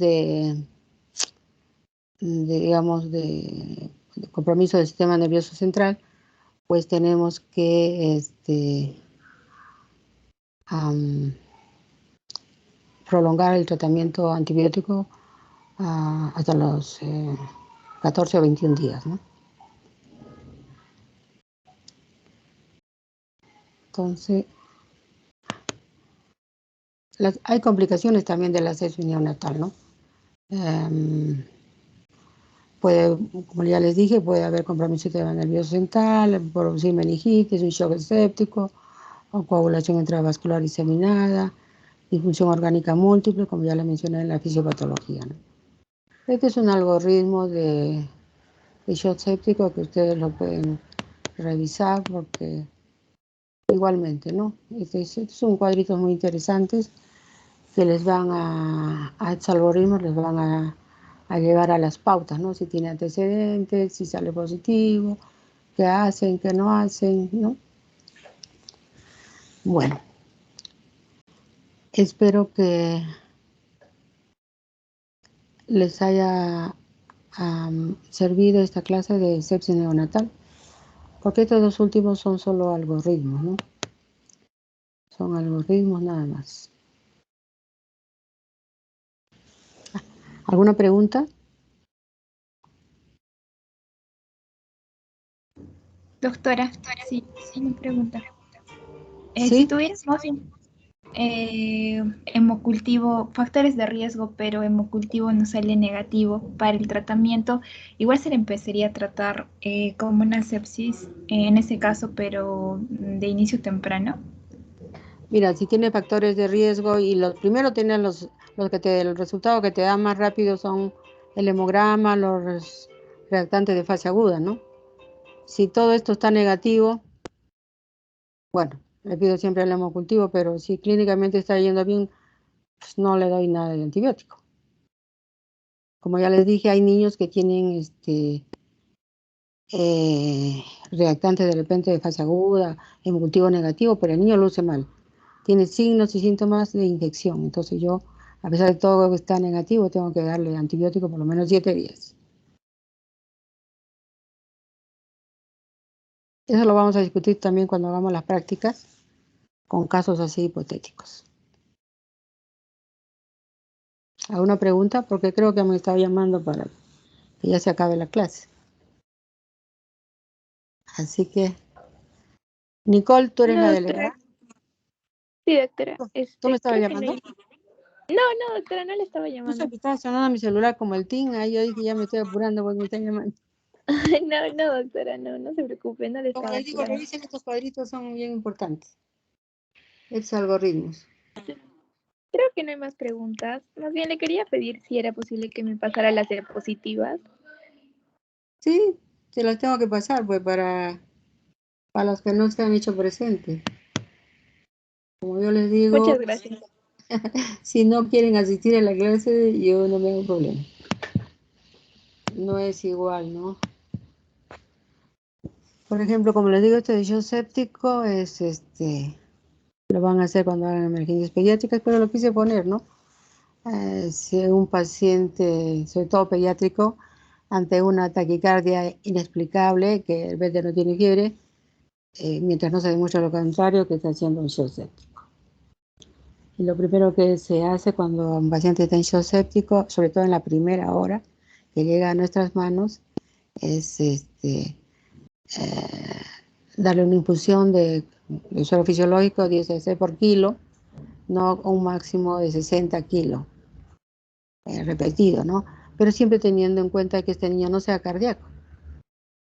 digamos, de compromiso del sistema nervioso central, pues tenemos que prolongar el tratamiento antibiótico hasta los 14 o 21 días, ¿no? Entonces, hay complicaciones también de la sepsis neonatal, ¿no? Como ya les dije, puede haber compromiso del sistema nervioso central, producir meningitis, un shock séptico, o coagulación intravascular diseminada, disfunción orgánica múltiple, como ya les mencioné en la fisiopatología, ¿no? Este es un algoritmo de shock séptico que ustedes lo pueden revisar porque igualmente, ¿no? Estos son cuadritos muy interesantes que les van a estos algoritmos les van a llevar a las pautas, ¿no? Si tiene antecedentes, si sale positivo, qué hacen, qué no hacen, ¿no? Bueno, espero que les haya servido esta clase de sepsis neonatal, porque estos dos últimos son solo algoritmos, ¿no? Son algoritmos nada más. ¿Alguna pregunta? Doctora, sí, una pregunta. ¿Sí? Si tuviéramos hemocultivo, factores de riesgo, pero hemocultivo no sale negativo para el tratamiento, igual se le empezaría a tratar como una sepsis en ese caso, pero de inicio temprano. Mira, si tiene factores de riesgo y los primero tienen los que el resultado que te dan más rápido son el hemograma, los reactantes de fase aguda, ¿no? Si todo esto está negativo, bueno, le pido siempre el hemocultivo, pero si clínicamente está yendo bien, pues no le doy nada de antibiótico. Como ya les dije, hay niños que tienen reactantes de repente de fase aguda, hemocultivo negativo, pero el niño luce mal. Tiene signos y síntomas de infección. Entonces yo, a pesar de todo que está negativo, tengo que darle antibiótico por lo menos 7 días. Eso lo vamos a discutir también cuando hagamos las prácticas con casos así hipotéticos. ¿Alguna pregunta? Porque creo que me estaba llamando para que ya se acabe la clase. Así que, Nicole, tú eres No, la doctora. delegada. Sí, doctora. ¿Tú me estabas Creo que llamando? no, doctora, no le estaba Tú llamando. que estaba sonando mi celular como el TIN, ahí yo dije, ya me estoy apurando porque me están llamando. No, doctora, no se preocupe, no le Como estaba les digo, apurando. revisen estos cuadritos, son bien importantes. Estos algoritmos. Creo que no hay más preguntas. Más bien le quería pedir si era posible que me pasara las diapositivas. Sí, se las tengo que pasar, pues, para los que no se han hecho presentes. Como yo les digo, Muchas gracias. si no quieren asistir a la clase, yo no me hago problema. No es igual, ¿no? Por ejemplo, como les digo, este de shock séptico es lo van a hacer cuando hagan emergencias pediátricas, pero lo quise poner, ¿no? Si un paciente, sobre todo pediátrico, ante una taquicardia inexplicable, que el bebé no tiene fiebre, mientras no se demuestra lo contrario, que está haciendo un shock séptico. Y lo primero que se hace cuando un paciente está en shock séptico, sobre todo en la primera hora que llega a nuestras manos, es darle una infusión de suero fisiológico 10 cc por kilo, no un máximo de 60 kilos repetido, ¿no? Pero siempre teniendo en cuenta que este niño no sea cardíaco,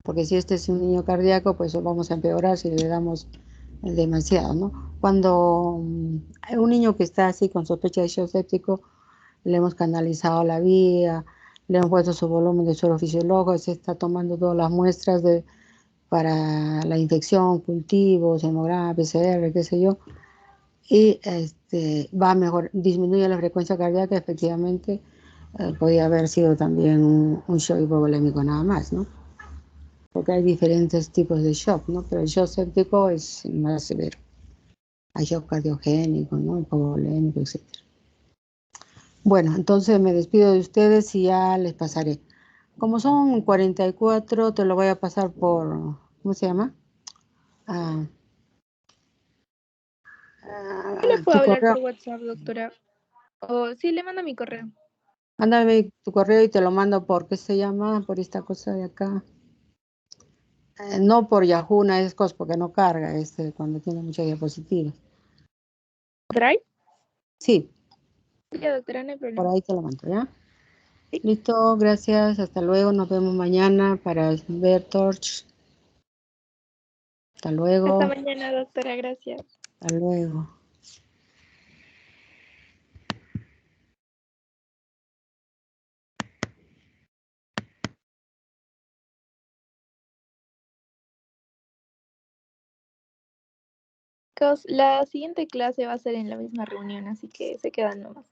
porque si este es un niño cardíaco, pues vamos a empeorar si le damos demasiado, ¿no? Cuando hay un niño que está así con sospecha de shock séptico, le hemos canalizado la vía, le hemos puesto su volumen de suero fisiológico, se está tomando todas las muestras para la infección, cultivos, hemograma, PCR, qué sé yo, y va mejor, disminuye la frecuencia cardíaca, efectivamente, podría haber sido también un shock hipovolémico nada más, ¿no? Porque hay diferentes tipos de shock, ¿no? Pero el shock séptico es más severo. Hay shock cardiogénico, ¿no? Hipovolémico, etc. Bueno, entonces me despido de ustedes y ya les pasaré. Como son 44, te lo voy a pasar por, ¿cómo se llama? Yo le puedo Tu hablar correo. por WhatsApp, doctora. O sí, le mando mi correo. Mándame tu correo y te lo mando por, ¿qué se llama? Por esta cosa de acá. No por Yahoo, una es cosa porque no carga cuando tiene muchas diapositivas. ¿Drive? Sí, Ya, doctora, no hay por problema. ahí te lo mando, ¿ya? Sí. Listo, gracias, hasta luego, nos vemos mañana para ver Torch. Hasta luego, Hasta mañana, doctora, gracias. hasta luego. Chicos, la siguiente clase va a ser en la misma reunión, así que se quedan nomás.